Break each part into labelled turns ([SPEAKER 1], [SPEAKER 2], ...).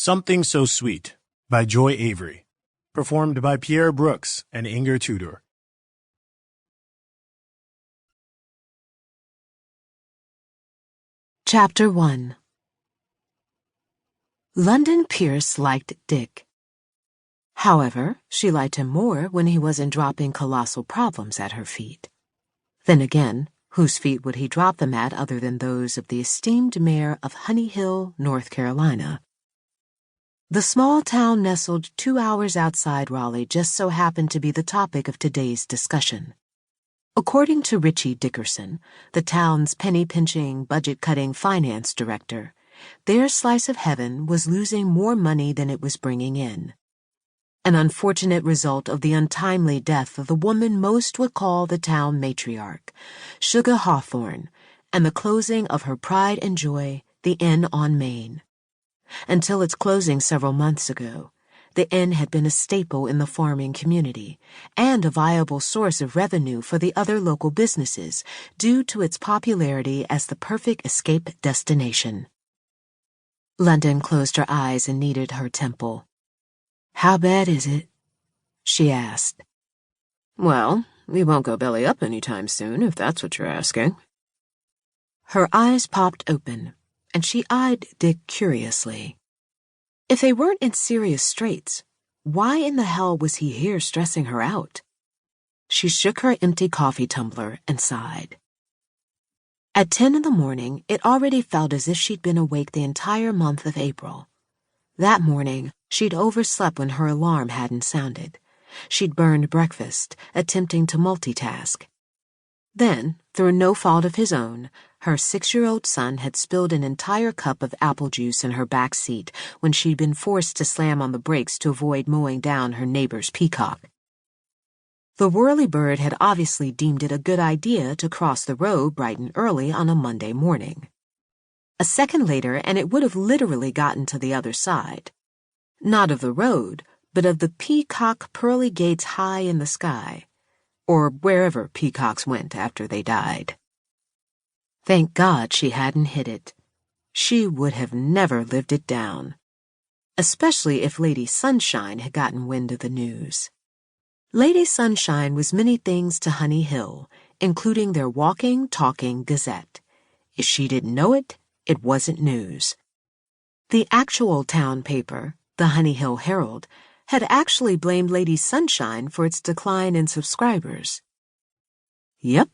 [SPEAKER 1] Something So Sweet by Joy Avery, performed by Pierre and Tudor.
[SPEAKER 2] Chapter 1. Lunden Pierce liked Dick. However, she liked him more when he wasn't dropping colossal problems at her feet. Then again, whose feet would he drop them at other than those of the esteemed mayor of Honey Hill, North Carolina? The small town nestled 2 hours outside Raleigh just so happened to be the topic of today's discussion. According to Richie Dickerson, the town's penny-pinching, budget-cutting finance director, their slice of heaven was losing more money than it was bringing in. An unfortunate result of the untimely death of the woman most would call the town matriarch, Sugar Hawthorne, and the closing of her pride and joy, the Inn on Main. Until its closing several months ago, the inn had been a staple in the farming community and a viable source of revenue for the other local businesses due to its popularity as the perfect escape destination. Lunden closed her eyes and kneaded her temple. "How bad is it?" she asked.
[SPEAKER 3] "Well, we won't go belly up anytime soon, if that's what you're asking."
[SPEAKER 2] Her eyes popped open, and she eyed Dick curiously. If they weren't in serious straits, why in the hell was he here stressing her out? She shook her empty coffee tumbler and sighed. At 10 in the morning, it already felt as if she'd been awake the entire month of April. That morning, she'd overslept when her alarm hadn't sounded. She'd burned breakfast, attempting to multitask. Then, through no fault of his own, her 6-year-old son had spilled an entire cup of apple juice in her back seat when she'd been forced to slam on the brakes to avoid mowing down her neighbor's peacock. The whirlybird had obviously deemed it a good idea to cross the road bright and early on a Monday morning. A second later, and it would have literally gotten to the other side. Not of the road, but of the peacock pearly gates high in the sky, or wherever peacocks went after they died. Thank God she hadn't hit it. She would have never lived it down, especially if Lady Sunshine had gotten wind of the news. Lady Sunshine was many things to Honey Hill, including their walking, talking gazette. If she didn't know it, it wasn't news. The actual town paper, the Honey Hill Herald, had actually blamed Lady Sunshine for its decline in subscribers. Yep,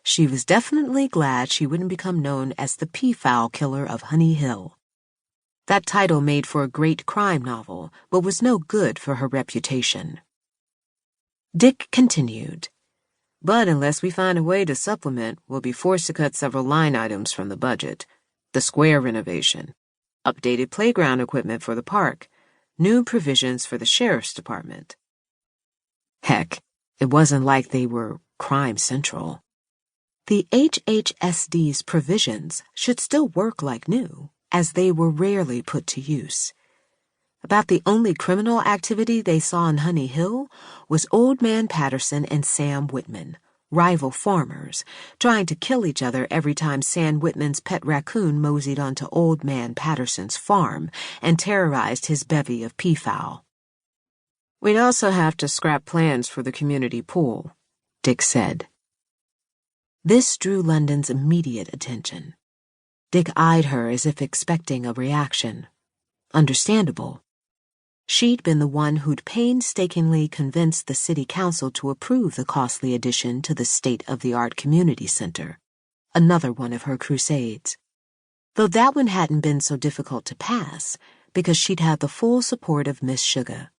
[SPEAKER 2] she was definitely glad she wouldn't become known as the peafowl killer of Honey Hill. That title made for a great crime novel, but was no good for her reputation. Dick continued, "But unless we find a way to supplement, we'll be forced to cut several line items from the budget. The square renovation, updated playground equipment for the park, new provisions for the sheriff's department." Heck, it wasn't like they were crime central. The HHSD's provisions should still work like new, as they were rarely put to use. About the only criminal activity they saw in Honey Hill was Old Man Patterson and Sam Whitman, rival farmers, trying to kill each other every time Sam Whitman's pet raccoon moseyed onto Old Man Patterson's farm and terrorized his bevy of peafowl.
[SPEAKER 3] "We'd also have to scrap plans for the community pool,"
[SPEAKER 2] Dick said. This drew Lunden's immediate attention. Dick eyed her as if expecting a reaction. Understandable. She'd been the one who'd painstakingly convinced the city council to approve the costly addition to the state-of-the-art community center, another one of her crusades. Though that one hadn't been so difficult to pass, because she'd had the full support of Miss Sugar.